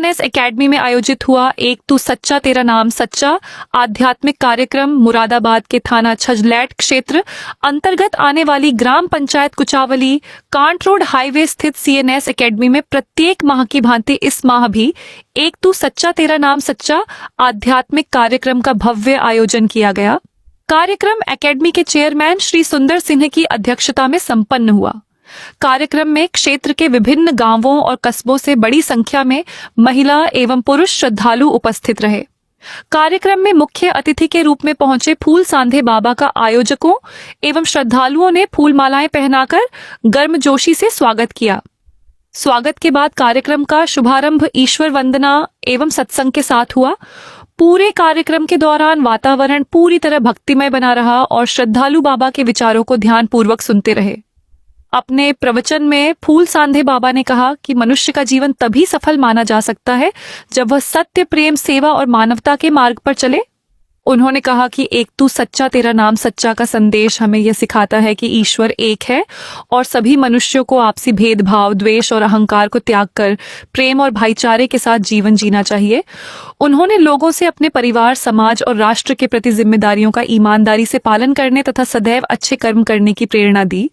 CNS academy में आयोजित हुआ एक तू सच्चा तेरा नाम सच्चा आध्यात्मिक कार्यक्रम मुरादाबाद के थाना छजलैट क्षेत्र अंतर्गत आने वाली ग्राम पंचायत कुचावली कांट रोड हाईवे स्थित सीएनएस एकेडमी में प्रत्येक माह की भांति इस माह भी एक तू सच्चा तेरा नाम सच्चा आध्यात्मिक कार्यक्रम का भव्य आयोजन किया गया। कार्यक्रम एकेडमी के चेयरमैन श्री सुंदर सिंह की अध्यक्षता में संपन्न हुआ। कार्यक्रम में क्षेत्र के विभिन्न गांवों और कस्बों से बड़ी संख्या में महिला एवं पुरुष श्रद्धालु उपस्थित रहे। कार्यक्रम में मुख्य अतिथि के रूप में पहुंचे फूल सांधे बाबा का आयोजकों एवं श्रद्धालुओं ने फूल मालाएं पहनाकर गर्मजोशी से स्वागत किया। स्वागत के बाद कार्यक्रम का शुभारंभ ईश्वर वंदना एवं सत्संग के साथ हुआ। पूरे कार्यक्रम के दौरान वातावरण पूरी तरह भक्तिमय बना रहा और श्रद्धालु बाबा के विचारों को ध्यानपूर्वक सुनते रहे। अपने प्रवचन में फूल सांधे बाबा ने कहा कि मनुष्य का जीवन तभी सफल माना जा सकता है जब वह सत्य, प्रेम, सेवा और मानवता के मार्ग पर चले। उन्होंने कहा कि एक तू सच्चा तेरा नाम सच्चा का संदेश हमें यह सिखाता है कि ईश्वर एक है और सभी मनुष्यों को आपसी भेदभाव, द्वेष और अहंकार को त्याग कर प्रेम और भाईचारे के साथ जीवन जीना चाहिए। उन्होंने लोगों से अपने परिवार, समाज और राष्ट्र के प्रति जिम्मेदारियों का ईमानदारी से पालन करने तथा सदैव अच्छे कर्म करने की प्रेरणा दी।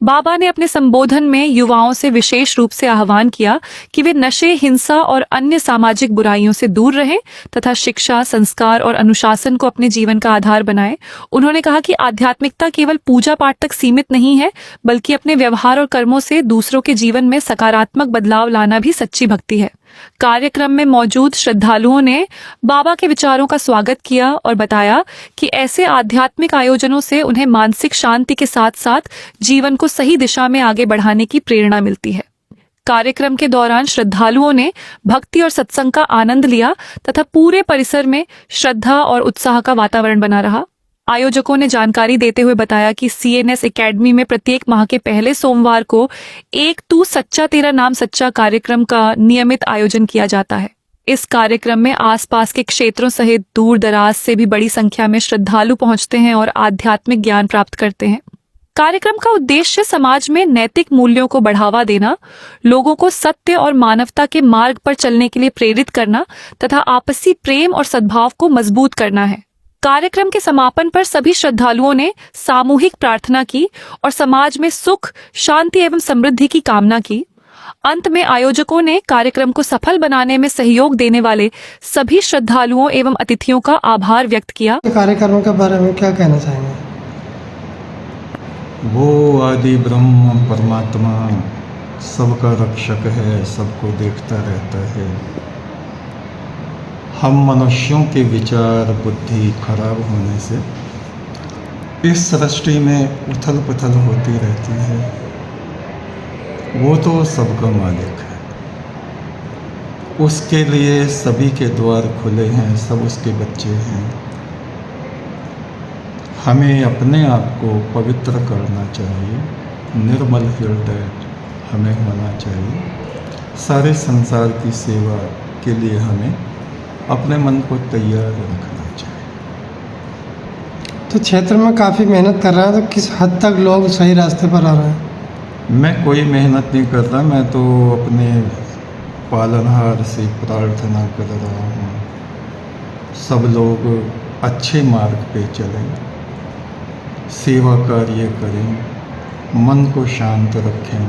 बाबा ने अपने संबोधन में युवाओं से विशेष रूप से आह्वान किया कि वे नशे, हिंसा और अन्य सामाजिक बुराइयों से दूर रहें तथा शिक्षा, संस्कार और अनुशासन को अपने जीवन का आधार बनाएं। उन्होंने कहा कि आध्यात्मिकता केवल पूजा पाठ तक सीमित नहीं है, बल्कि अपने व्यवहार और कर्मों से दूसरों के जीवन में सकारात्मक बदलाव लाना भी सच्ची भक्ति है। कार्यक्रम में मौजूद श्रद्धालुओं ने बाबा के विचारों का स्वागत किया और बताया कि ऐसे आध्यात्मिक आयोजनों से उन्हें मानसिक शांति के साथ साथ जीवन को सही दिशा में आगे बढ़ाने की प्रेरणा मिलती है। कार्यक्रम के दौरान श्रद्धालुओं ने भक्ति और सत्संग का आनंद लिया तथा पूरे परिसर में श्रद्धा और उत्साह का वातावरण बना रहा। आयोजकों ने जानकारी देते हुए बताया कि सीएनएस एकेडमी में प्रत्येक माह के पहले सोमवार को एक तू सच्चा तेरा नाम सच्चा कार्यक्रम का नियमित आयोजन किया जाता है। इस कार्यक्रम में आसपास के क्षेत्रों सहित दूर दराज से भी बड़ी संख्या में श्रद्धालु पहुंचते हैं और आध्यात्मिक ज्ञान प्राप्त करते हैं। कार्यक्रम का उद्देश्य समाज में नैतिक मूल्यों को बढ़ावा देना, लोगों को सत्य और मानवता के मार्ग पर चलने के लिए प्रेरित करना तथा आपसी प्रेम और सद्भाव को मजबूत करना है। कार्यक्रम के समापन पर सभी श्रद्धालुओं ने सामूहिक प्रार्थना की और समाज में सुख, शांति एवं समृद्धि की कामना की। अंत में आयोजकों ने कार्यक्रम को सफल बनाने में सहयोग देने वाले सभी श्रद्धालुओं एवं अतिथियों का आभार व्यक्त किया। कार्यक्रमों के बारे में क्या कहना चाहेंगे? वो आदि ब्रह्म परमात्मा सबका रक्षक है, सबको देखता रहता है। हम मनुष्यों के विचार, बुद्धि खराब होने से इस सृष्टि में उथल पुथल होती रहती है। वो तो सबका मालिक है, उसके लिए सभी के द्वार खुले हैं, सब उसके बच्चे हैं। हमें अपने आप को पवित्र करना चाहिए, निर्मल हृदय हमें होना चाहिए। सारे संसार की सेवा के लिए हमें अपने मन को तैयार रखना चाहिए। तो क्षेत्र में काफ़ी मेहनत कर रहा है, तो किस हद तक लोग सही रास्ते पर आ रहे हैं? मैं कोई मेहनत नहीं कर रहा, मैं तो अपने पालनहार से प्रार्थना कर रहा हूँ सब लोग अच्छे मार्ग पे चलें, सेवा कार्य करें, मन को शांत रखें,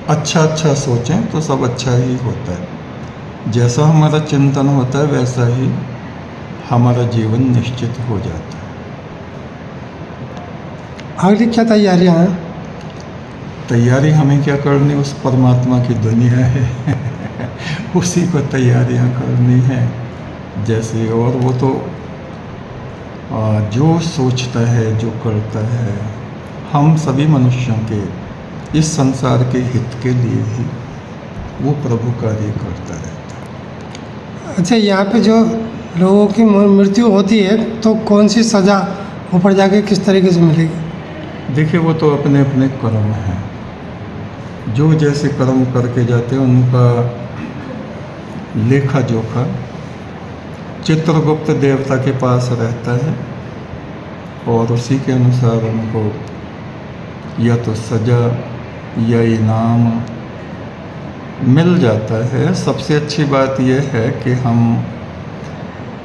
अच्छा सोचें तो सब अच्छा ही होता है। जैसा हमारा चिंतन होता है वैसा ही हमारा जीवन निश्चित हो जाता है। आगे क्या तैयारियां हैं? तैयारी हमें क्या करनी, उस परमात्मा की दुनिया है उसी को तैयारियां करनी है जैसे। और वो तो जो सोचता है, जो करता है, हम सभी मनुष्यों के इस संसार के हित के लिए ही वो प्रभु कार्य करता रहता है। अच्छा, यहाँ पे जो लोगों की मृत्यु होती है तो कौन सी सज़ा ऊपर जाके किस तरीके से मिलेगी? देखिए, वो तो अपने अपने कर्म हैं, जो जैसे कर्म करके जाते हैं उनका लेखा जोखा चित्रगुप्त देवता के पास रहता है और उसी के अनुसार उनको या तो सजा या इनाम मिल जाता है। सबसे अच्छी बात यह है कि हम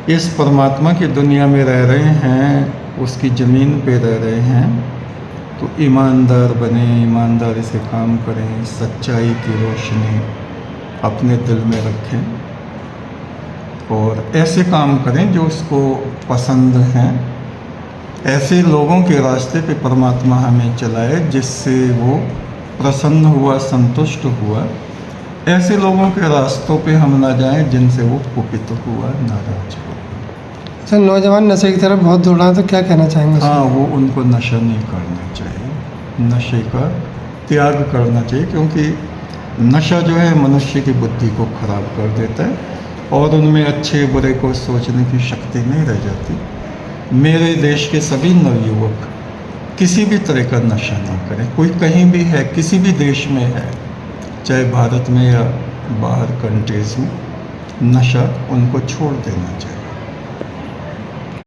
इस परमात्मा की दुनिया में रह रहे हैं, उसकी ज़मीन पे रह रहे हैं, तो ईमानदार बने, ईमानदारी से काम करें, सच्चाई की रोशनी अपने दिल में रखें और ऐसे काम करें जो उसको पसंद हैं। ऐसे लोगों के रास्ते पे परमात्मा हमें चलाए जिससे वो प्रसन्न हुआ, संतुष्ट हुआ। ऐसे लोगों के रास्तों पे हम ना जाएं जिनसे वो कुपित हुआ, नाराज हुआ। सर, नौजवान नशे की तरफ बहुत दौड़ रहा है, तो क्या कहना चाहेंगे? हाँ, वो उनको नशा नहीं करना चाहिए, नशे का त्याग करना चाहिए, क्योंकि नशा जो है मनुष्य की बुद्धि को खराब कर देता है और उनमें अच्छे बुरे को सोचने की शक्ति नहीं रह जाती। मेरे देश के सभी नवयुवक किसी भी तरह का नशा ना करें। कोई कहीं भी है, किसी भी देश में है, चाहे भारत में या बाहर कंट्रीज़ में, नशा उनको छोड़ देना चाहिए।